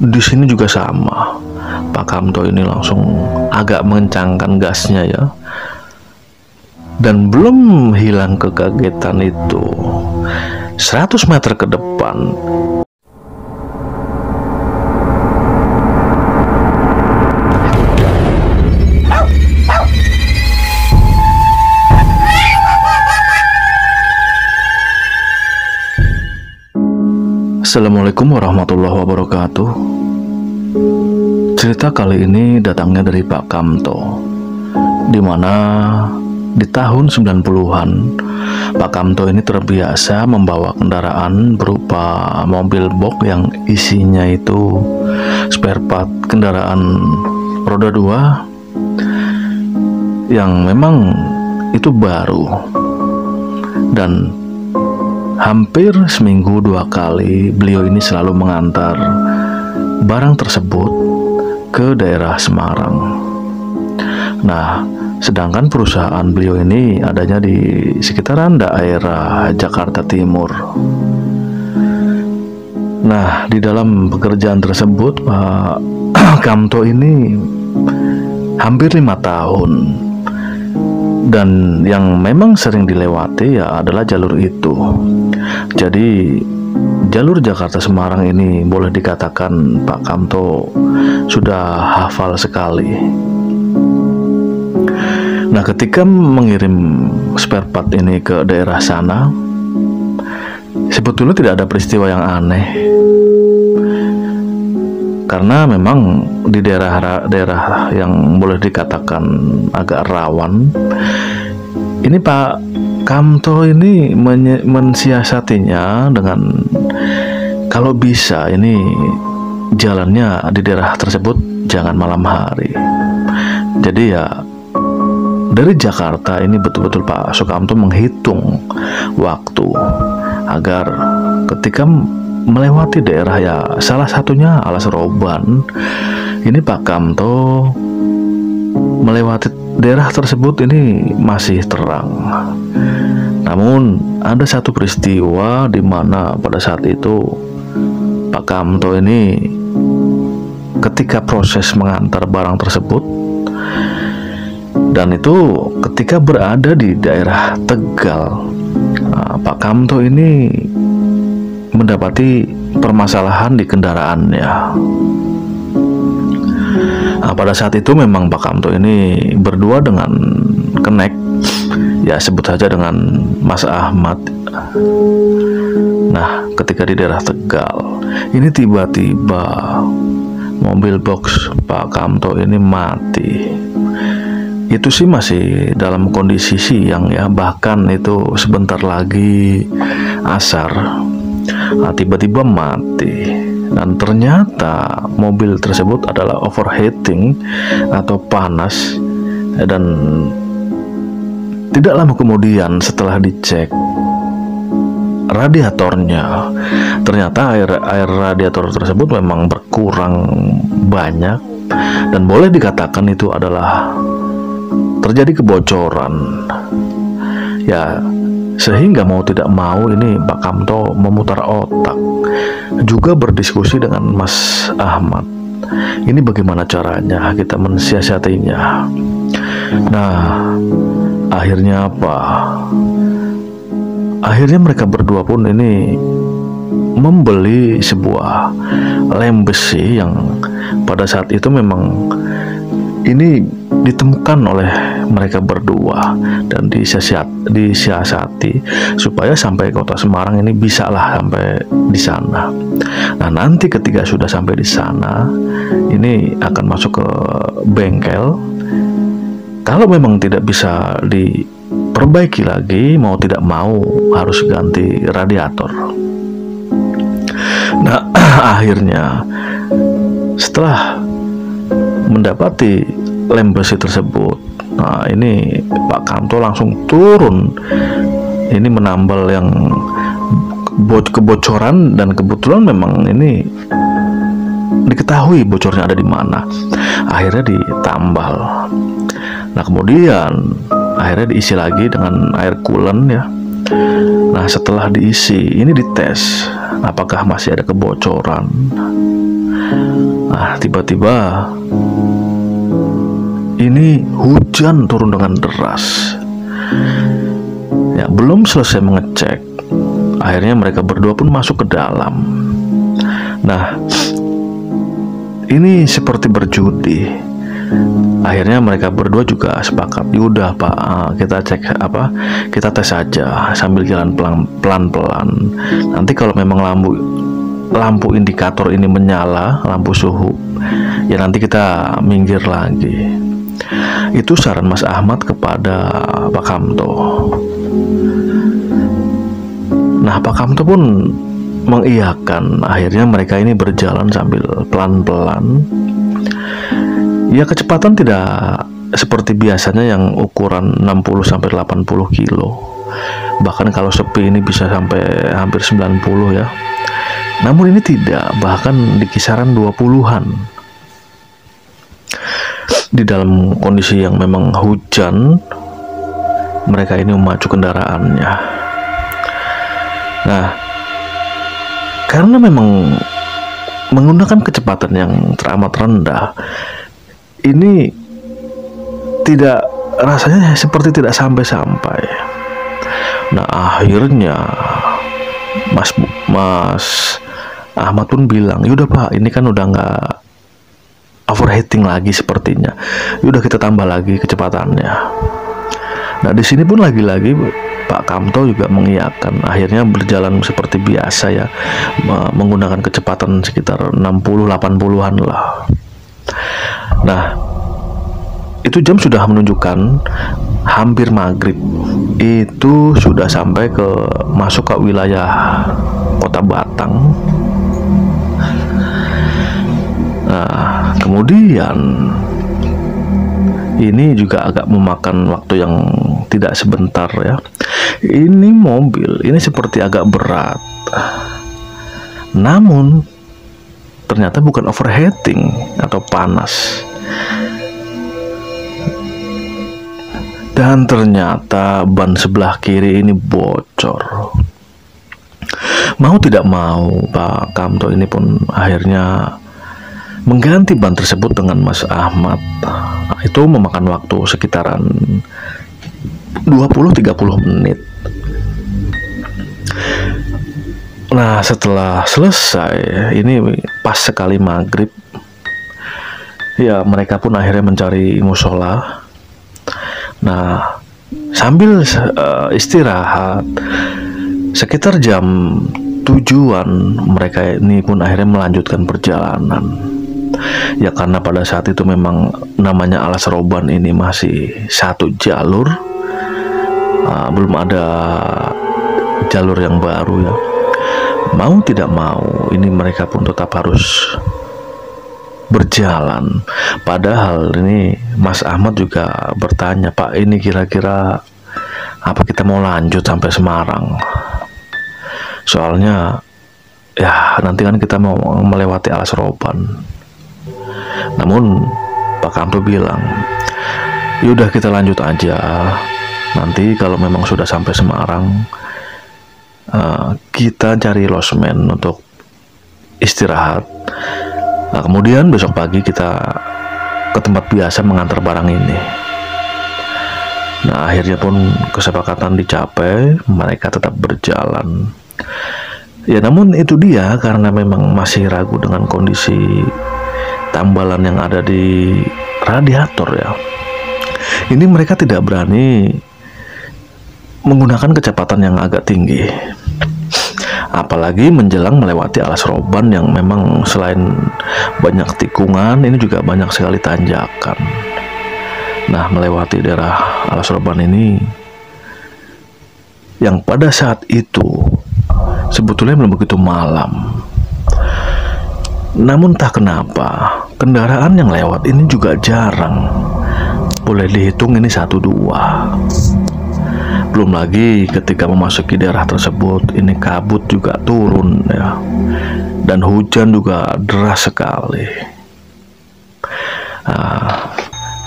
Di sini juga sama. Pak Kamto ini langsung agak mengencangkan gasnya ya. Dan belum hilang kekagetan itu, 100 meter ke depan Assalamualaikum warahmatullahi wabarakatuh. Cerita kali ini datangnya dari Pak Kamto, di mana di tahun 90-an Pak Kamto ini terbiasa membawa kendaraan berupa mobil box yang isinya itu spare part kendaraan roda 2 yang memang itu baru, dan hampir seminggu 2 kali beliau ini selalu mengantar barang tersebut ke daerah Semarang. Nah, sedangkan perusahaan beliau ini adanya di sekitaran daerah Jakarta Timur. Nah, di dalam pekerjaan tersebut Pak Kamto ini hampir 5 tahun. Dan yang memang sering dilewati ya adalah jalur itu. Jadi jalur Jakarta Semarang ini boleh dikatakan Pak Kamto sudah hafal sekali. Nah, ketika mengirim spare part ini ke daerah sana, sebetulnya tidak ada peristiwa yang aneh. Karena memang di daerah yang boleh dikatakan agak rawan, ini Pak Kamto ini mensiasatinya dengan kalau bisa ini jalannya di daerah tersebut jangan malam hari. Jadi ya dari Jakarta ini betul-betul Pak Sukamto menghitung waktu agar ketika melewati daerah ya salah satunya Alas Roban, ini Pak Kamto melewati daerah tersebut ini masih terang. Namun ada satu peristiwa di mana pada saat itu Pak Kamto ini ketika proses mengantar barang tersebut, dan itu ketika berada di daerah Tegal, Pak Kamto ini mendapati permasalahan di kendaraannya. Nah, pada saat itu memang Pak Kamto ini berdua dengan kenek, ya sebut saja dengan Mas Ahmad. Nah, ketika di daerah Tegal, ini tiba-tiba mobil box Pak Kamto ini mati. Itu sih masih dalam kondisi siang ya, bahkan itu sebentar lagi asar. Nah, tiba-tiba mati, dan ternyata mobil tersebut adalah overheating atau panas. Dan tidak lama kemudian setelah dicek radiatornya, ternyata air radiator tersebut memang berkurang banyak, dan boleh dikatakan itu adalah terjadi kebocoran ya. Sehingga mau tidak mau ini Pak Kamto memutar otak, juga berdiskusi dengan Mas Ahmad. Ini bagaimana caranya kita mensiasatinya. Nah, akhirnya apa? Akhirnya mereka berdua pun ini membeli sebuah lem besi yang pada saat itu memang ini ditemukan oleh mereka berdua dan disiasati supaya sampai kota Semarang ini bisalah sampai di sana. Nah, nanti ketika sudah sampai di sana, ini akan masuk ke bengkel. Kalau memang tidak bisa diperbaiki lagi, mau tidak mau harus ganti radiator. Nah, akhirnya setelah mendapati lem besi tersebut, nah ini Pak Kamto langsung turun, ini menambal yang kebocoran, dan kebetulan memang ini diketahui bocornya ada di mana. Akhirnya ditambal. Nah, kemudian akhirnya diisi lagi dengan air coolant ya. Nah, setelah diisi ini dites. apakah masih ada kebocoran. Nah, tiba-tiba ini hujan turun dengan deras. Ya, belum selesai mengecek, akhirnya mereka berdua pun masuk ke dalam. Nah, ini seperti berjudi. Akhirnya mereka berdua juga sepakat, yaudah Pak, kita cek kita tes saja sambil jalan pelan-pelan. Nanti kalau memang lampu indikator ini menyala, lampu suhu, ya nanti kita minggir lagi. Itu saran Mas Ahmad kepada Pak Kamto. Nah, Pak Kamto pun mengiyakan. Akhirnya mereka ini berjalan sambil pelan-pelan. Ya, kecepatan tidak seperti biasanya yang ukuran 60-80 kilo. Bahkan kalau sepi ini bisa sampai hampir 90 ya. Namun ini tidak, bahkan di kisaran 20-an. Di dalam kondisi yang memang hujan, mereka ini memacu kendaraannya. Nah, karena memang menggunakan kecepatan yang teramat rendah, ini tidak, rasanya seperti tidak sampai-sampai. Nah, akhirnya Mas Ahmad pun bilang, yaudah Pak, ini kan udah nggak overheating lagi sepertinya, yaudah kita tambah lagi kecepatannya. Nah, di sini pun lagi-lagi Pak Kamto juga mengiyakan. Akhirnya berjalan seperti biasa ya, menggunakan kecepatan sekitar 60-80-an lah. Nah, itu jam sudah menunjukkan hampir maghrib. Itu sudah sampai masuk ke wilayah Kota Batang. Nah, kemudian ini juga agak memakan waktu yang tidak sebentar ya. Ini mobil ini seperti agak berat, namun ternyata bukan overheating atau panas. Dan ternyata ban sebelah kiri ini bocor. Mau tidak mau, Pak Kamto ini pun akhirnya mengganti ban tersebut dengan Mas Ahmad. Itu memakan waktu sekitaran 20-30 menit. Nah, setelah selesai, ini pas sekali maghrib, ya mereka pun akhirnya mencari musola. Nah, sambil istirahat sekitar jam 7-an, mereka ini pun akhirnya melanjutkan perjalanan. Ya, karena pada saat itu memang namanya Alas Roban ini masih satu jalur, belum ada jalur yang baru ya. Mau tidak mau, ini mereka pun tetap harus berjalan. Padahal ini Mas Ahmad juga bertanya, Pak, ini kira-kira apa kita mau lanjut sampai Semarang? Soalnya ya nanti kan kita mau melewati Alas Roban. Namun Pak Kamto bilang, yaudah kita lanjut aja. Nanti kalau memang sudah sampai Semarang, kita cari losmen untuk istirahat. Nah, kemudian besok pagi kita ke tempat biasa mengantar barang ini. Nah, akhirnya pun kesepakatan dicapai, mereka tetap berjalan. Ya, namun itu dia, karena memang masih ragu dengan kondisi tambalan yang ada di radiator ya. Ini mereka tidak berani menggunakan kecepatan yang agak tinggi. Apalagi menjelang melewati Alas Roban yang memang selain banyak tikungan, ini juga banyak sekali tanjakan. Nah, melewati daerah Alas Roban ini yang pada saat itu sebetulnya belum begitu malam. Namun tak kenapa kendaraan yang lewat ini juga jarang. Boleh dihitung ini 1-2. Belum lagi ketika memasuki daerah tersebut, ini kabut juga turun ya, dan hujan juga deras sekali. Nah,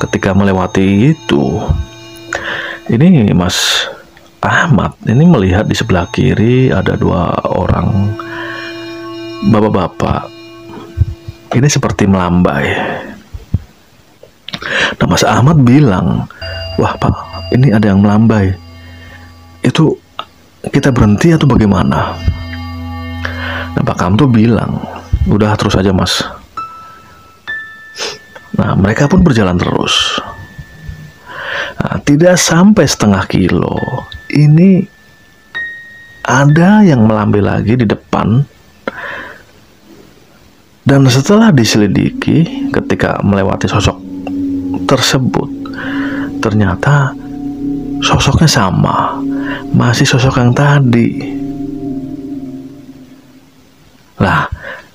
ketika melewati itu, ini Mas Ahmad ini melihat di sebelah kiri ada 2 orang bapak-bapak ini seperti melambai. Nah, Mas Ahmad bilang, wah Pak, ini ada yang melambai. Itu kita berhenti atau bagaimana? Nah, Pak Kamto bilang, udah terus aja Mas. Nah, mereka pun berjalan terus. Nah, tidak sampai setengah kilo, ini ada yang melambai lagi di depan. Dan setelah diselidiki, ketika melewati sosok tersebut, ternyata sosoknya sama, masih sosok yang tadi. Lah,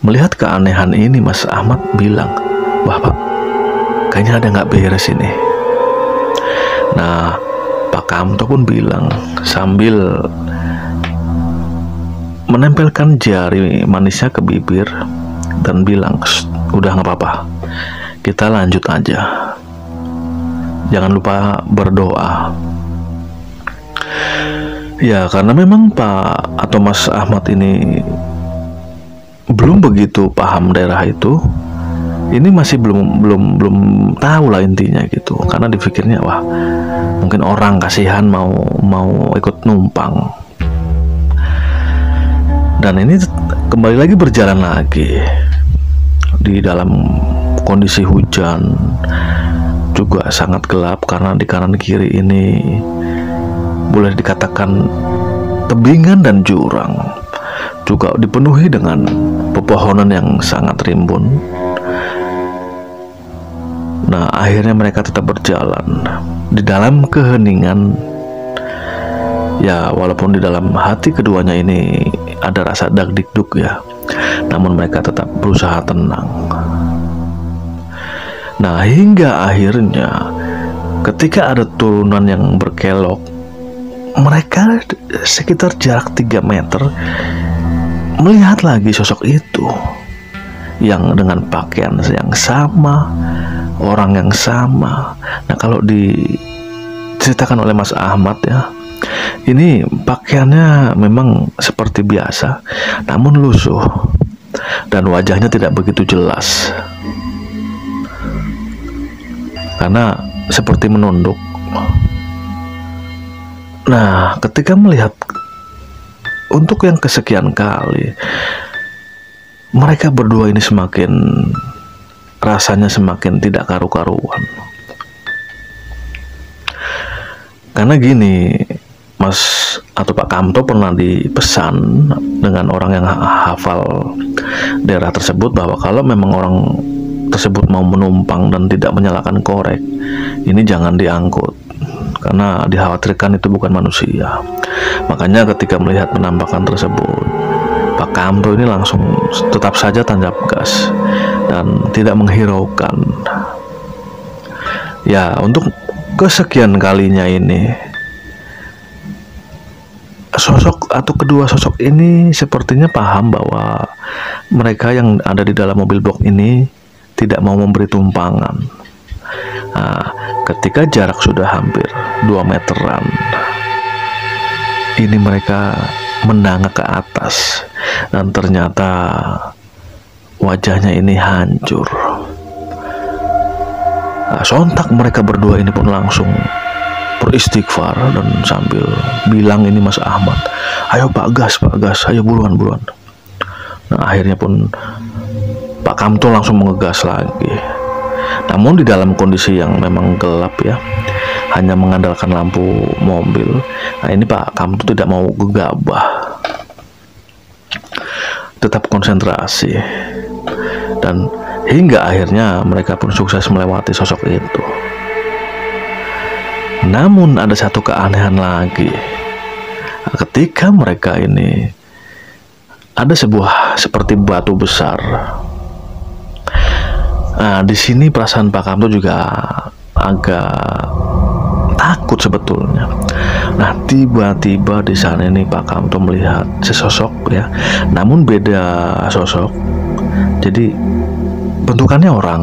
melihat keanehan ini, Mas Ahmad bilang, wah Pak, kayaknya ada nggak beres ini. Nah, Pak Kamto pun bilang sambil menempelkan jari manisnya ke bibir dan bilang, udah nggak apa-apa, kita lanjut aja. Jangan lupa berdoa. Ya, karena memang Pak atau Mas Ahmad ini belum begitu paham daerah itu. Ini masih belum tahu lah intinya gitu. Karena dipikirnya, wah, mungkin orang kasihan mau ikut numpang. Dan ini kembali lagi berjalan lagi di dalam kondisi hujan, juga sangat gelap karena di kanan kiri ini boleh dikatakan tebingan dan jurang, juga dipenuhi dengan pepohonan yang sangat rimbun. Nah, akhirnya mereka tetap berjalan di dalam keheningan. Ya, walaupun di dalam hati keduanya ini ada rasa dag-dikduk ya, namun mereka tetap berusaha tenang. Nah, hingga akhirnya ketika ada turunan yang berkelok, mereka sekitar jarak 3 meter melihat lagi sosok itu yang dengan pakaian yang sama, orang yang sama. Nah, kalau diceritakan oleh Mas Ahmad ya, ini pakaiannya memang seperti biasa, namun lusuh dan wajahnya tidak begitu jelas karena seperti menunduk. Nah, ketika melihat untuk yang kesekian kali, mereka berdua ini rasanya semakin tidak karu-karuan. Karena gini, Mas atau Pak Kamto pernah dipesan dengan orang yang hafal daerah tersebut bahwa kalau memang orang tersebut mau menumpang dan tidak menyalakan korek, ini jangan diangkut karena dikhawatirkan itu bukan manusia. Makanya ketika melihat penampakan tersebut, Pak Kamto ini langsung tetap saja tancap gas dan tidak menghiraukan. Ya, untuk kesekian kalinya ini sosok atau kedua sosok ini sepertinya paham bahwa mereka yang ada di dalam mobil box ini tidak mau memberi tumpangan. Nah, ketika jarak sudah hampir 2 meteran, ini mereka mendangak ke atas dan ternyata wajahnya ini hancur. Nah, sontak mereka berdua ini pun langsung beristighfar dan sambil bilang ini Mas Ahmad, ayo Pak gas, ayo buruan. Nah, akhirnya pun Pak Kamto langsung mengegas lagi. Namun di dalam kondisi yang memang gelap ya, hanya mengandalkan lampu mobil. Nah, ini Pak Kamto tidak mau gegabah, tetap konsentrasi. Dan hingga akhirnya mereka pun sukses melewati sosok itu. Namun ada satu keanehan lagi. Ketika mereka ini ada sebuah seperti batu besar. Nah, di sini perasaan Pak Kamto juga agak takut sebetulnya. Nah, tiba-tiba di sana ini Pak Kamto melihat sesosok ya, namun beda sosok. Jadi bentukannya orang.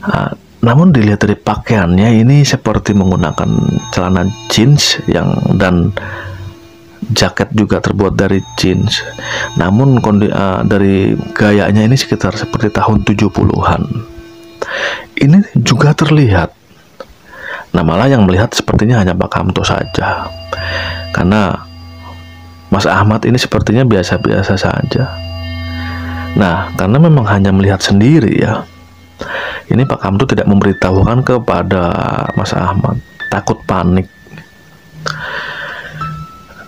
Nah, namun dilihat dari pakaiannya ini seperti menggunakan celana jeans dan jaket juga terbuat dari jeans. Namun dari gayanya ini sekitar seperti tahun 70-an. Ini juga terlihat. Nah, malah yang melihat sepertinya hanya Pak Kamto saja. Karena Mas Ahmad ini sepertinya biasa-biasa saja. Nah, karena memang hanya melihat sendiri ya, ini Pak Kamto tidak memberitahukan kepada Mas Ahmad, takut panik.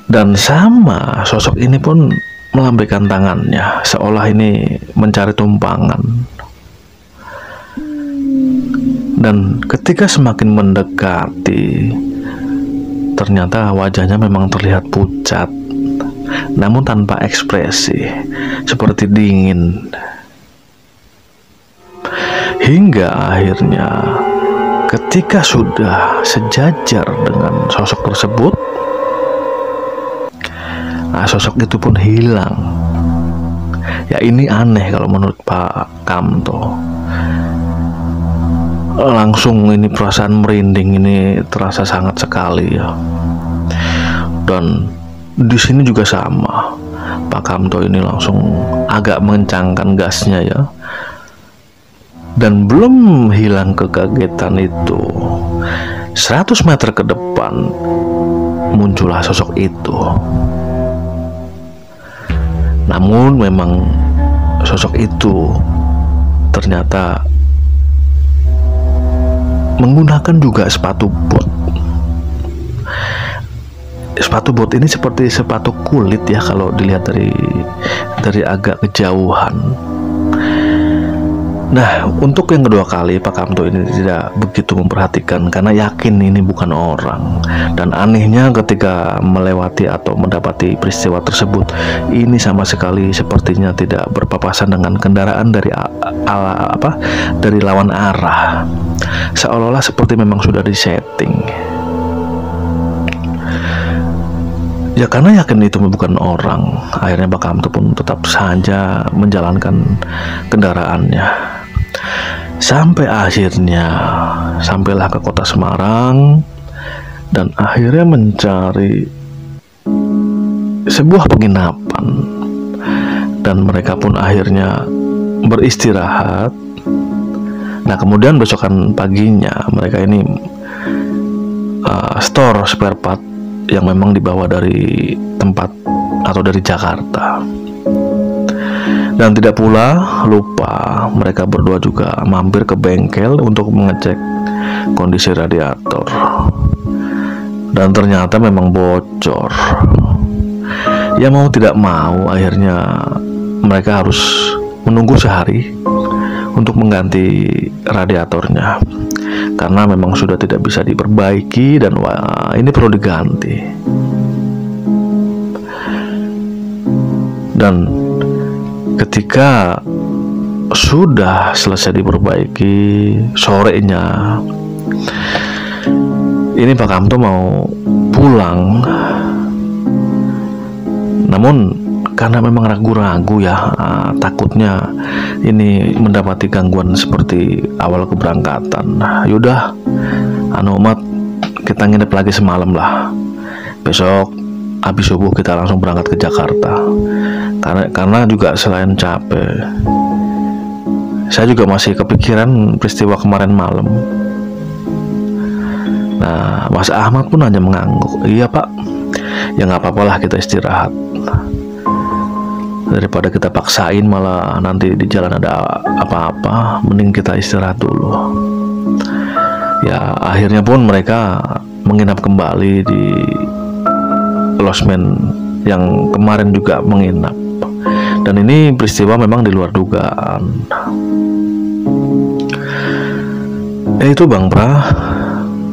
Dan sama sosok ini pun melambaikan tangannya, seolah ini mencari tumpangan. Dan ketika semakin mendekati, ternyata wajahnya memang terlihat pucat, namun tanpa ekspresi, seperti dingin. Hingga akhirnya ketika sudah sejajar dengan sosok tersebut, sosok itu pun hilang. Ya, ini aneh kalau menurut Pak Kamto. Langsung ini perasaan merinding ini terasa sangat sekali ya. Dan di sini juga sama, Pak Kamto ini langsung agak mengencangkan gasnya ya. Dan belum hilang kekagetan itu, 100 meter ke depan muncullah sosok itu. Namun memang sosok itu ternyata menggunakan juga sepatu bot. Sepatu bot ini seperti sepatu kulit ya kalau dilihat dari agak kejauhan. Nah, untuk yang kedua kali Pak Kamto ini tidak begitu memperhatikan karena yakin ini bukan orang. Dan anehnya ketika melewati atau mendapati peristiwa tersebut, ini sama sekali sepertinya tidak berpapasan dengan kendaraan dari lawan arah. Seolah-olah seperti memang sudah disetting. Ya, karena yakin itu bukan orang, akhirnya Pak Kamto pun tetap saja menjalankan kendaraannya. Sampai akhirnya sampailah ke kota Semarang dan akhirnya mencari sebuah penginapan. Dan mereka pun akhirnya beristirahat. Nah, kemudian besokan paginya mereka ini store spare part yang memang dibawa dari tempat atau dari Jakarta. Dan tidak pula lupa mereka berdua juga mampir ke bengkel untuk mengecek kondisi radiator. Dan ternyata memang bocor. Ya mau tidak mau akhirnya mereka harus menunggu sehari untuk mengganti radiatornya. Karena memang sudah tidak bisa diperbaiki dan ini perlu diganti. Dan ketika sudah selesai diperbaiki, sorenya ini Pak Kamto mau pulang. Namun karena memang ragu-ragu ya, takutnya ini mendapati gangguan seperti awal keberangkatan. Yaudah, Mat, kita nginep lagi semalam lah. Besok habis subuh kita langsung berangkat ke Jakarta. Karena juga selain capek, saya juga masih kepikiran peristiwa kemarin malam. Nah, Mas Ahmad pun hanya mengangguk. Iya Pak, ya nggak apa-apa lah, kita istirahat. Daripada kita paksain malah nanti di jalan ada apa-apa, mending kita istirahat dulu. Ya, akhirnya pun mereka menginap kembali di losmen yang kemarin juga menginap. Dan ini peristiwa memang di luar dugaan. Itu Bang Pra,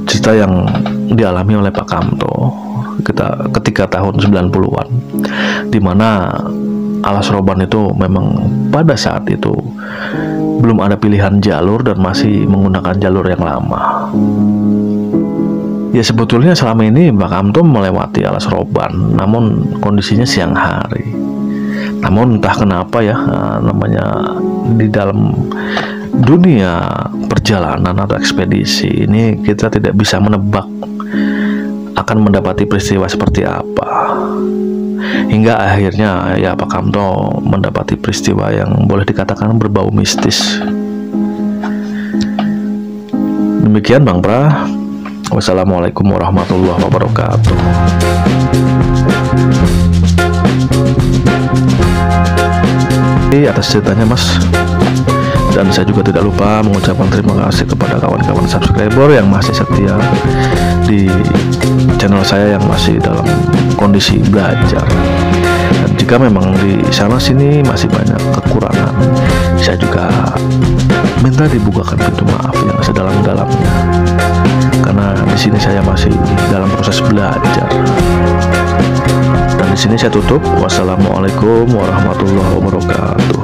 cerita yang dialami oleh Pak Kamto ketika tahun 90-an, dimana Alas Roban itu memang pada saat itu belum ada pilihan jalur dan masih menggunakan jalur yang lama. Ya, sebetulnya selama ini Pak Kamto melewati Alas Roban, namun kondisinya siang hari. Namun entah kenapa ya, namanya di dalam dunia perjalanan atau ekspedisi ini kita tidak bisa menebak akan mendapati peristiwa seperti apa. hingga akhirnya ya Pak Kamto mendapati peristiwa yang boleh dikatakan berbau mistis. Demikian Bang Pra. Wassalamualaikum warahmatullahi wabarakatuh. Atas ceritanya Mas, dan saya juga tidak lupa mengucapkan terima kasih kepada kawan-kawan subscriber yang masih setia di channel saya yang masih dalam kondisi belajar. Dan jika memang di sana sini masih banyak kekurangan, saya juga minta dibukakan pintu maaf yang sedalam-dalamnya, karena di sini saya masih dalam proses belajar. Dan di sini saya tutup. Wassalamualaikum warahmatullahi wabarakatuh.